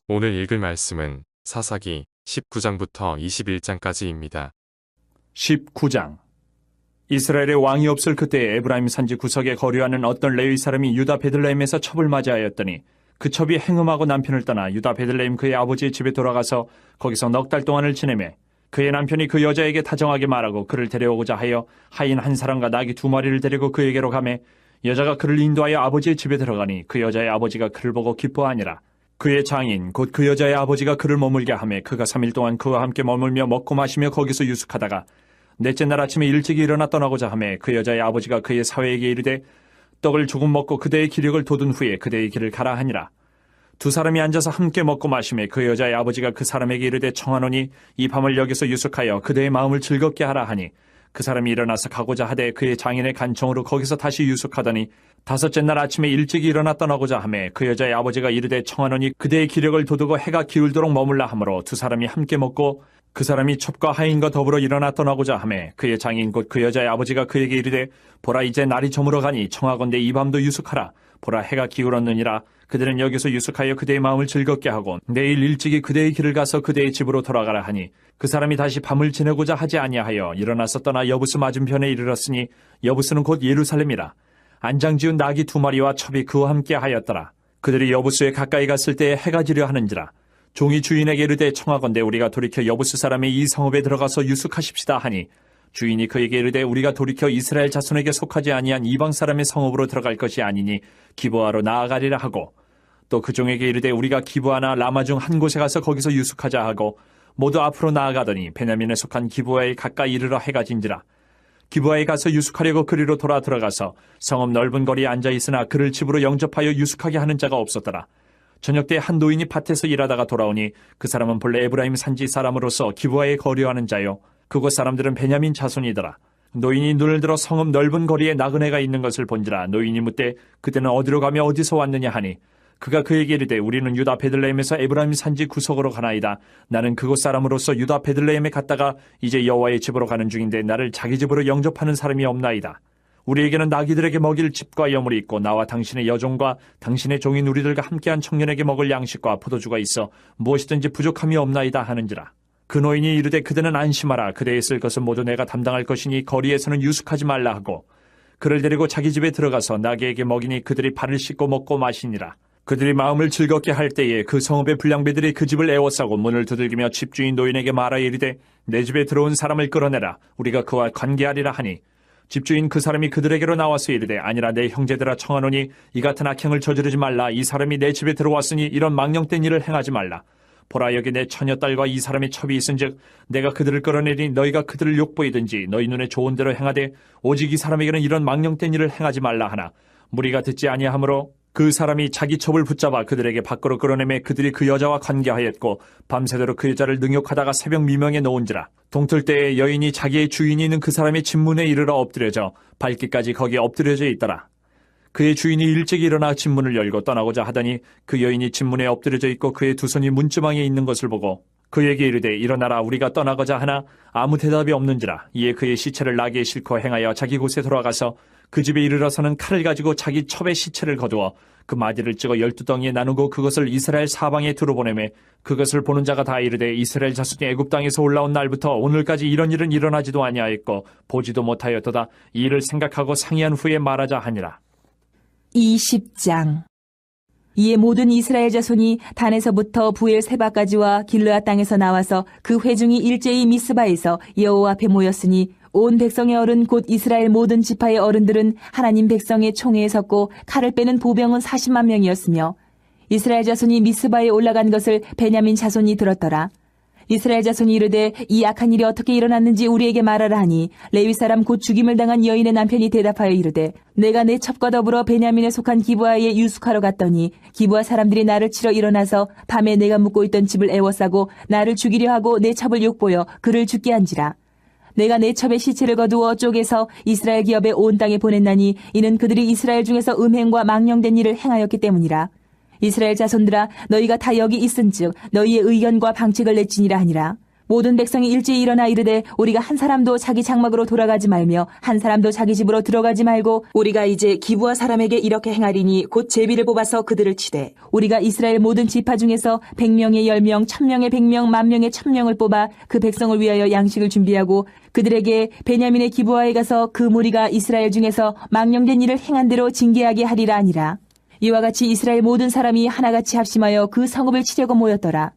오늘 읽을 말씀은 사사기 19장부터 21장까지입니다. 19장. 이스라엘의 왕이 없을 그때에 에브라임 산지 구석에 거류하는 어떤 레위 사람이 유다 베들레헴에서 첩을 맞이하였더니 그 첩이 행음하고 남편을 떠나 유다 베들레헴 그의 아버지의 집에 돌아가서 거기서 넉 달 동안을 지내매 그의 남편이 그 여자에게 다정하게 말하고 그를 데려오고자 하여 하인 한 사람과 나귀 2마리를 데리고 그에게로 가매 여자가 그를 인도하여 아버지의 집에 들어가니 그 여자의 아버지가 그를 보고 기뻐하니라. 그의 장인 곧 그 여자의 아버지가 그를 머물게 하매 그가 3일 동안 그와 함께 머물며 먹고 마시며 거기서 유숙하다가 넷째 날 아침에 일찍이 일어나 떠나고자 하매 그 여자의 아버지가 그의 사회에게 이르되 떡을 조금 먹고 그대의 기력을 돋은 후에 그대의 길을 가라 하니라. 두 사람이 앉아서 함께 먹고 마시매 그 여자의 아버지가 그 사람에게 이르되 청하노니 이 밤을 여기서 유숙하여 그대의 마음을 즐겁게 하라 하니 그 사람이 일어나서 가고자 하되 그의 장인의 간청으로 거기서 다시 유숙하더니 다섯째 날 아침에 일찍이 일어나 떠나고자 하매 그 여자의 아버지가 이르되 청하노니 그대의 기력을 돋우고 해가 기울도록 머물라 하므로 두 사람이 함께 먹고 그 사람이 첩과 하인과 더불어 일어나 떠나고자 하매 그의 장인 곧 그 여자의 아버지가 그에게 이르되 보라 이제 날이 저물어 가니 청하건대 이 밤도 유숙하라. 보라 해가 기울었느니라. 그들은 여기서 유숙하여 그대의 마음을 즐겁게 하고 내일 일찍이 그대의 길을 가서 그대의 집으로 돌아가라 하니 그 사람이 다시 밤을 지내고자 하지 아니하여 일어나서 떠나 여부스 맞은편에 이르렀으니 여부스는 곧 예루살렘이라. 안장지은 나귀 2마리와 첩이 그와 함께 하였더라. 그들이 여부스에 가까이 갔을 때에 해가 지려 하는지라. 종이 주인에게 이르되 청하건대 우리가 돌이켜 여부스 사람의 이 성읍에 들어가서 유숙하십시다 하니 주인이 그에게 이르되 우리가 돌이켜 이스라엘 자손에게 속하지 아니한 이방 사람의 성읍으로 들어갈 것이 아니니 기브아로 나아가리라 하고 또 그 종에게 이르되 우리가 기브아나 라마 중 한 곳에 가서 거기서 유숙하자 하고 모두 앞으로 나아가더니 베냐민에 속한 기브아에 가까이 이르러 해가 진지라. 기브아에 가서 유숙하려고 그리로 돌아 들어가서 성읍 넓은 거리에 앉아 있으나 그를 집으로 영접하여 유숙하게 하는 자가 없었더라. 저녁 때 한 노인이 밭에서 일하다가 돌아오니 그 사람은 본래 에브라임 산지 사람으로서 기브아에 거류하는 자요 그곳 사람들은 베냐민 자손이더라. 노인이 눈을 들어 성읍 넓은 거리에 나그네가 있는 것을 본지라. 노인이 묻되 그때는 어디로 가며 어디서 왔느냐 하니 그가 그에게 이르되 우리는 유다 베들레헴에서 에브라임 산지 구석으로 가나이다. 나는 그곳 사람으로서 유다 베들레헴에 갔다가 이제 여호와의 집으로 가는 중인데 나를 자기 집으로 영접하는 사람이 없나이다. 우리에게는 나귀들에게 먹일 집과 여물이 있고 나와 당신의 여종과 당신의 종인 우리들과 함께한 청년에게 먹을 양식과 포도주가 있어 무엇이든지 부족함이 없나이다 하는지라. 그 노인이 이르되 그대는 안심하라. 그대의 쓸 것은 모두 내가 담당할 것이니 거리에서는 유숙하지 말라 하고 그를 데리고 자기 집에 들어가서 나귀에게 먹이니 그들이 발을 씻고 먹고 마시니라. 그들이 마음을 즐겁게 할 때에 그 성읍의 불량배들이 그 집을 에워싸고 문을 두들기며 집주인 노인에게 말하여 이르되 내 집에 들어온 사람을 끌어내라. 우리가 그와 관계하리라 하니 집주인 그 사람이 그들에게로 나와서 이르되 아니라 내 형제들아 청하노니 이 같은 악행을 저지르지 말라. 이 사람이 내 집에 들어왔으니 이런 망령된 일을 행하지 말라. 보라 여기 내 처녀딸과 이 사람의 첩이 있은즉 내가 그들을 끌어내리니 너희가 그들을 욕보이든지 너희 눈에 좋은 대로 행하되 오직 이 사람에게는 이런 망령된 일을 행하지 말라 하나 무리가 듣지 아니하므로 그 사람이 자기 첩을 붙잡아 그들에게 밖으로 끌어내매 그들이 그 여자와 관계하였고 밤새도록 그 여자를 능욕하다가 새벽 미명에 놓은지라. 동틀 때에 여인이 자기의 주인이 있는 그 사람의 집문에 이르러 엎드려져 발길까지 거기에 엎드려져 있더라. 그의 주인이 일찍 일어나 집문을 열고 떠나고자 하더니 그 여인이 집문에 엎드려져 있고 그의 두 손이 문지방에 있는 것을 보고 그에게 이르되 일어나라 우리가 떠나고자 하나 아무 대답이 없는지라. 이에 그의 시체를 나귀에 싣고 행하여 자기 곳에 돌아가서 그 집에 이르러서는 칼을 가지고 자기 첩의 시체를 거두어 그 마디를 찍어 12덩이에 나누고 그것을 이스라엘 사방에 두루보내매 그것을 보는 자가 다 이르되 이스라엘 자손이 애굽 땅에서 올라온 날부터 오늘까지 이런 일은 일어나지도 아니하였고 보지도 못하였도다. 이 일을 생각하고 상의한 후에 말하자 하니라. 20장. 이에 모든 이스라엘 자손이 단에서부터 부엘세바까지와 길르앗 땅에서 나와서 그 회중이 일제히 미스바에서 여호와 앞에 모였으니 온 백성의 어른 곧 이스라엘 모든 지파의 어른들은 하나님 백성의 총회에 섰고 칼을 빼는 보병은 40만 명이었으며 이스라엘 자손이 미스바에 올라간 것을 베냐민 자손이 들었더라. 이스라엘 자손이 이르되 이 악한 일이 어떻게 일어났는지 우리에게 말하라 하니 레위 사람 곧 죽임을 당한 여인의 남편이 대답하여 이르되 내가 내 첩과 더불어 베냐민에 속한 기브아에 유숙하러 갔더니 기브아 사람들이 나를 치러 일어나서 밤에 내가 묵고 있던 집을 에워싸고 나를 죽이려 하고 내 첩을 욕보여 그를 죽게 한지라. 내가 내 첩의 시체를 거두어 쪼개서 이스라엘 기업에 온 땅에 보냈나니 이는 그들이 이스라엘 중에서 음행과 망령된 일을 행하였기 때문이라. 이스라엘 자손들아 너희가 다 여기 있은즉 너희의 의견과 방책을 내지니라 하니라. 모든 백성이 일제히 일어나 이르되 우리가 한 사람도 자기 장막으로 돌아가지 말며 한 사람도 자기 집으로 들어가지 말고 우리가 이제 기브아 사람에게 이렇게 행하리니 곧 제비를 뽑아서 그들을 치되 우리가 이스라엘 모든 지파 중에서 100명의 10명, 1000명의 100명, 10,000명의 1000명을 뽑아 그 백성을 위하여 양식을 준비하고 그들에게 베냐민의 기브아에 가서 그 무리가 이스라엘 중에서 망령된 일을 행한 대로 징계하게 하리라 아니라. 이와 같이 이스라엘 모든 사람이 하나같이 합심하여 그 성읍을 치려고 모였더라.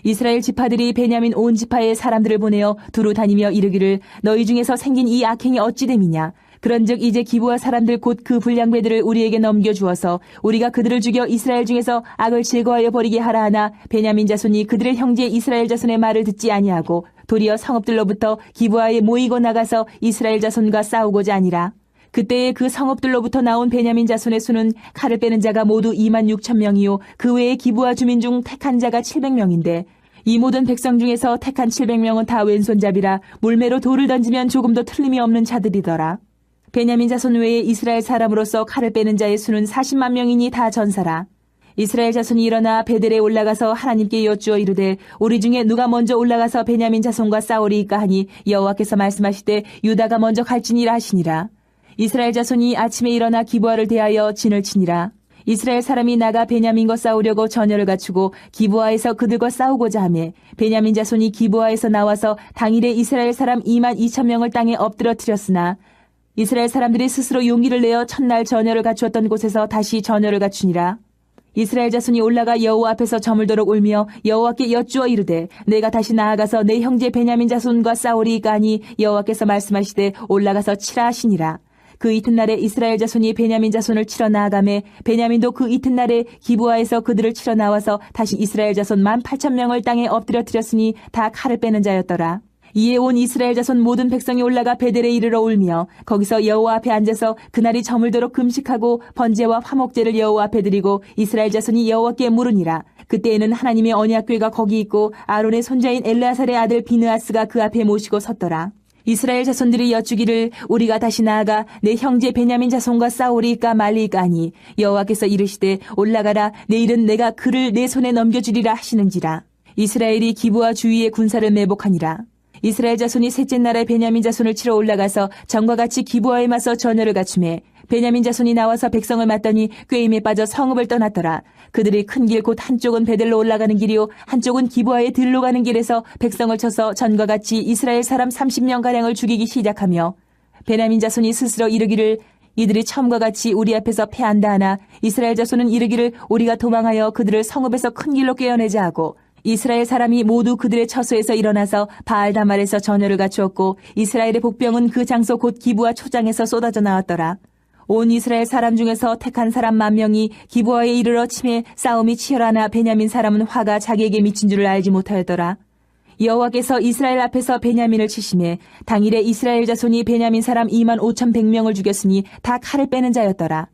이스라엘 지파들이 베냐민 온 지파의 사람들을 보내어 두루 다니며 이르기를 너희 중에서 생긴 이 악행이 어찌 됨이냐. 그런즉 이제 기브아 사람들 곧 그 불량배들을 우리에게 넘겨주어서 우리가 그들을 죽여 이스라엘 중에서 악을 제거하여 버리게 하라 하나 베냐민 자손이 그들의 형제 이스라엘 자손의 말을 듣지 아니하고 도리어 성읍들로부터 기브아에 모이고 나가서 이스라엘 자손과 싸우고자 아니라. 그때에 그 성읍들로부터 나온 베냐민 자손의 수는 칼을 빼는 자가 모두 26,000명이요 그 외에 기브아 주민 중 택한 자가 700명인데 이 모든 백성 중에서 택한 700명은 다 왼손잡이라 물매로 돌을 던지면 조금도 틀림이 없는 자들이더라. 베냐민 자손 외에 이스라엘 사람으로서 칼을 빼는 자의 수는 40만 명이니 다 전사라. 이스라엘 자손이 일어나 베델에 올라가서 하나님께 여쭈어 이르되 우리 중에 누가 먼저 올라가서 베냐민 자손과 싸우리이까 하니 여호와께서 말씀하시되 유다가 먼저 갈지니라 하시니라. 이스라엘 자손이 아침에 일어나 기브아를 대하여 진을 치니라. 이스라엘 사람이 나가 베냐민과 싸우려고 전열을 갖추고 기브아에서 그들과 싸우고자 하매 베냐민 자손이 기브아에서 나와서 당일에 이스라엘 사람 22,000명을 땅에 엎드러뜨렸으나 이스라엘 사람들이 스스로 용기를 내어 첫날 전열을 갖추었던 곳에서 다시 전열을 갖추니라. 이스라엘 자손이 올라가 여호와 앞에서 저물도록 울며 여호와께 여쭈어 이르되 내가 다시 나아가서 내 형제 베냐민 자손과 싸우리이까 하니 여호와께서 말씀하시되 올라가서 치라 하시니라. 그 이튿날에 이스라엘 자손이 베냐민 자손을 치러 나아가매 베냐민도 그 이튿날에 기브아에서 그들을 치러 나와서 다시 이스라엘 자손 18,000명을 땅에 엎드려뜨렸으니 다 칼을 빼는 자였더라. 이에 온 이스라엘 자손 모든 백성이 올라가 베델에 이르러 울며 거기서 여호와 앞에 앉아서 그날이 저물도록 금식하고 번제와 화목제를 여호와 앞에 드리고 이스라엘 자손이 여호와께 물으니라. 그때에는 하나님의 언약궤가 거기 있고 아론의 손자인 엘르아살의 아들 비느하스가 그 앞에 모시고 섰더라. 이스라엘 자손들이 여쭈기를 우리가 다시 나아가 내 형제 베냐민 자손과 싸우리이까 말리이까 하니 여호와께서 이르시되 올라가라 내일은 내가 그를 내 손에 넘겨주리라 하시는지라. 이스라엘이 기브아 주위에 군사를 매복하니라. 이스라엘 자손이 셋째 날에 베냐민 자손을 치러 올라가서 전과 같이 기브아에 맞서 전열을 갖추매 베냐민 자손이 나와서 백성을 맞더니 꾀임에 빠져 성읍을 떠났더라. 그들이 큰 길 곧 한쪽은 베델로 올라가는 길이요 한쪽은 기브아에 들로 가는 길에서 백성을 쳐서 전과 같이 이스라엘 사람 30명가량을 죽이기 시작하며 베냐민 자손이 스스로 이르기를 이들이 처음과 같이 우리 앞에서 패한다 하나 이스라엘 자손은 이르기를 우리가 도망하여 그들을 성읍에서 큰 길로 꿰어내자 하고 이스라엘 사람이 모두 그들의 처소에서 일어나서 바알다말에서 전열을 갖추었고 이스라엘의 복병은 그 장소 곧 기브아 초장에서 쏟아져 나왔더라. 온 이스라엘 사람 중에서 택한 사람 10,000명이 기브아에 이르러 침에 싸움이 치열하나 베냐민 사람은 화가 자기에게 미친 줄을 알지 못하였더라. 여호와께서 이스라엘 앞에서 베냐민을 치심에 당일에 이스라엘 자손이 베냐민 사람 25,100명을 죽였으니 다 칼을 빼는 자였더라.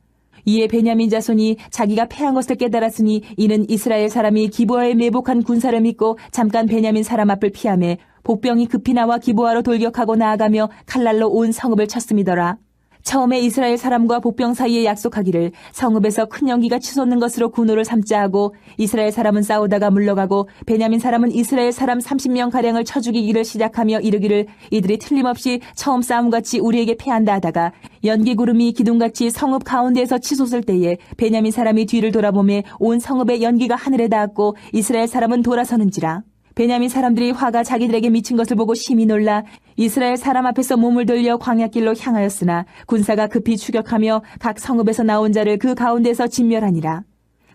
이에 베냐민 자손이 자기가 패한 것을 깨달았으니 이는 이스라엘 사람이 기브아에 매복한 군사를 믿고 잠깐 베냐민 사람 앞을 피하매 복병이 급히 나와 기브아로 돌격하고 나아가며 칼날로 온 성읍을 쳤음이더라. 처음에 이스라엘 사람과 복병 사이에 약속하기를 성읍에서 큰 연기가 치솟는 것으로 군호를 삼자 하고 이스라엘 사람은 싸우다가 물러가고 베냐민 사람은 이스라엘 사람 30명가량을 쳐 죽이기를 시작하며 이르기를 이들이 틀림없이 처음 싸움같이 우리에게 패한다 하다가 연기 구름이 기둥같이 성읍 가운데에서 치솟을 때에 베냐민 사람이 뒤를 돌아보매 온 성읍의 연기가 하늘에 닿았고 이스라엘 사람은 돌아서는지라. 베냐민 사람들이 화가 자기들에게 미친 것을 보고 심히 놀라 이스라엘 사람 앞에서 몸을 돌려 광야길로 향하였으나 군사가 급히 추격하며 각 성읍에서 나온 자를 그 가운데서 진멸하니라.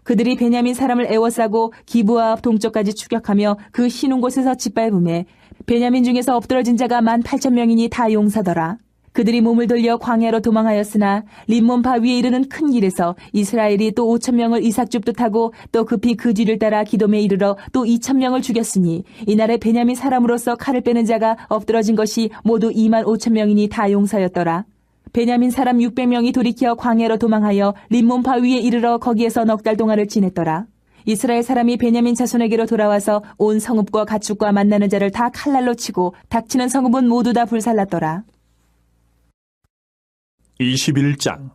그들이 베냐민 사람을 에워싸고 기브아 앞 동쪽까지 추격하며 그 쉬는 곳에서 짓밟음에 베냐민 중에서 엎드러진 자가 18,000명이니 다 용사더라. 그들이 몸을 돌려 광야로 도망하였으나 림몬 바위에 이르는 큰 길에서 이스라엘이 또 5,000명을 이삭 줍듯 하고 또 급히 그 뒤를 따라 기돔에 이르러 또 2,000명을 죽였으니 이날에 베냐민 사람으로서 칼을 빼는 자가 엎드러진 것이 모두 25,000명이니 다 용사였더라. 베냐민 사람 600명이 돌이켜 광야로 도망하여 림몬 바위에 이르러 거기에서 넉 달 동안을 지냈더라. 이스라엘 사람이 베냐민 자손에게로 돌아와서 온 성읍과 가축과 만나는 자를 다 칼날로 치고 닥치는 성읍은 모두 다 불살랐더라. 21장.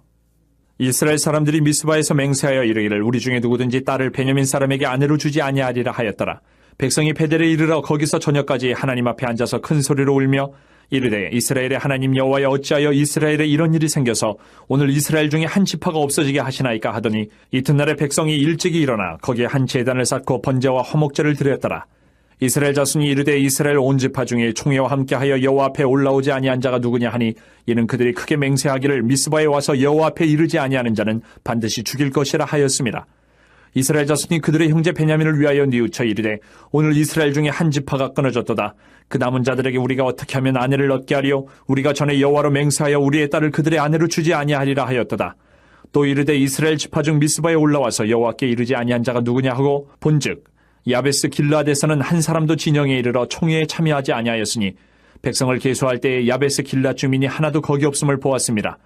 이스라엘 사람들이 미스바에서 맹세하여 이르기를 우리 중에 누구든지 딸을 베냐민 사람에게 아내로 주지 아니하리라 하였더라. 백성이 베델에 이르러 거기서 저녁까지 하나님 앞에 앉아서 큰 소리로 울며 이르되 이스라엘의 하나님 여호와여 어찌하여 이스라엘에 이런 일이 생겨서 오늘 이스라엘 중에 한 지파가 없어지게 하시나이까 하더니 이튿날에 백성이 일찍이 일어나 거기에 한 제단을 쌓고 번제와 화목제를 드렸더라. 이스라엘 자손이 이르되 이스라엘 온 지파 중에 총회와 함께하여 여호와 앞에 올라오지 아니한 자가 누구냐 하니 이는 그들이 크게 맹세하기를 미스바에 와서 여호와 앞에 이르지 아니하는 자는 반드시 죽일 것이라 하였습니다. 이스라엘 자손이 그들의 형제 베냐민을 위하여 뉘우쳐 이르되 오늘 이스라엘 중에 한 지파가 끊어졌도다. 그 남은 자들에게 우리가 어떻게 하면 아내를 얻게 하리요? 우리가 전에 여호와로 맹세하여 우리의 딸을 그들의 아내로 주지 아니하리라 하였도다. 또 이르되 이스라엘 지파 중 미스바에 올라와서 여호와께 이르지 아니한 자가 누구냐 하고 본즉 야베스 길르앗에서는 한 사람도 진영에 이르러 총회에 참여하지 아니하였으니 백성을 계수할 때에 야베스 길르앗 주민이 하나도 거기 없음을 보았습니다.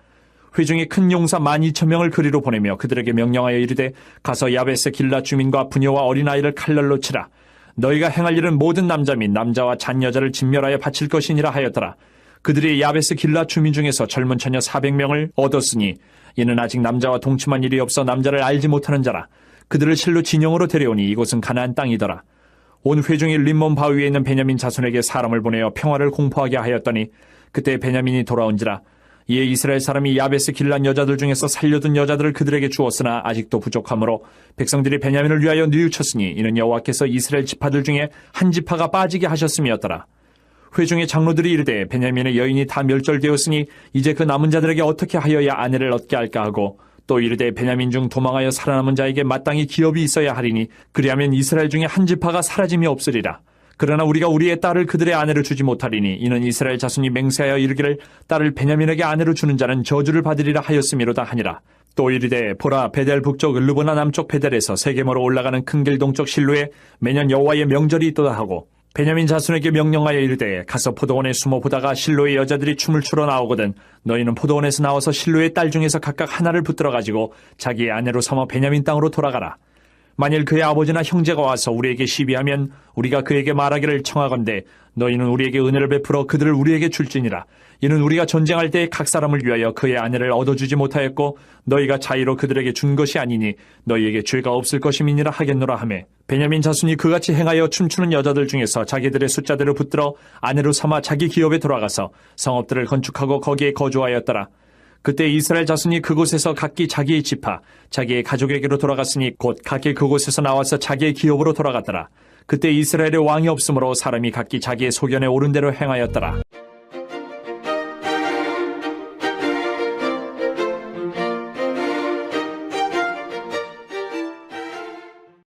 회중이 큰 용사 12,000명을 그리로 보내며 그들에게 명령하여 이르되 가서 야베스 길르앗 주민과 부녀와 어린아이를 칼날로 치라. 너희가 행할 일은 모든 남자 및 남자와 잔 여자를 진멸하여 바칠 것이니라 하였더라. 그들이 야베스 길르앗 주민 중에서 젊은 처녀 400명을 얻었으니 이는 아직 남자와 동침한 일이 없어 남자를 알지 못하는 자라. 그들을 실로 진영으로 데려오니 이곳은 가나안 땅이더라. 온 회중이 림몬 바위에 있는 베냐민 자손에게 사람을 보내어 평화를 공포하게 하였더니 그때 베냐민이 돌아온지라. 이에 이스라엘 사람이 야베스 길르앗 여자들 중에서 살려둔 여자들을 그들에게 주었으나 아직도 부족하므로 백성들이 베냐민을 위하여 뉘우쳤으니 이는 여호와께서 이스라엘 지파들 중에 한 지파가 빠지게 하셨음이었더라. 회중의 장로들이 이르되 베냐민의 여인이 다 멸절되었으니 이제 그 남은 자들에게 어떻게 하여야 아내를 얻게 할까 하고 또 이르되 베냐민 중 도망하여 살아남은 자에게 마땅히 기업이 있어야 하리니 그리하면 이스라엘 중에 한 지파가 사라짐이 없으리라. 그러나 우리가 우리의 딸을 그들의 아내로 주지 못하리니 이는 이스라엘 자손이 맹세하여 이르기를 딸을 베냐민에게 아내로 주는 자는 저주를 받으리라 하였음이로다 하니라. 또 이르되 보라 베델 북쪽 르보나 남쪽 베델에서 세겜으로 올라가는 큰 길 동쪽 실로에 매년 여호와의 명절이 있도다 하고 베냐민 자손에게 명령하여 이르되 가서 포도원에 숨어 보다가 실로의 여자들이 춤을 추러 나오거든 너희는 포도원에서 나와서 실로의 딸 중에서 각각 하나를 붙들어 가지고 자기의 아내로 삼아 베냐민 땅으로 돌아가라. 만일 그의 아버지나 형제가 와서 우리에게 시비하면 우리가 그에게 말하기를 청하건대 너희는 우리에게 은혜를 베풀어 그들을 우리에게 줄지니라. 이는 우리가 전쟁할 때 각 사람을 위하여 그의 아내를 얻어주지 못하였고 너희가 자의로 그들에게 준 것이 아니니 너희에게 죄가 없을 것임이니라 하겠노라 하매 베냐민 자손이 그같이 행하여 춤추는 여자들 중에서 자기들의 숫자대로 붙들어 아내로 삼아 자기 기업에 돌아가서 성읍들을 건축하고 거기에 거주하였더라. 그때 이스라엘 자손이 그곳에서 각기 자기의 지파, 자기의 가족에게로 돌아갔으니 곧 각기 그곳에서 나와서 자기의 기업으로 돌아갔더라. 그때 이스라엘의 왕이 없으므로 사람이 각기 자기의 소견에 오른 대로 행하였더라.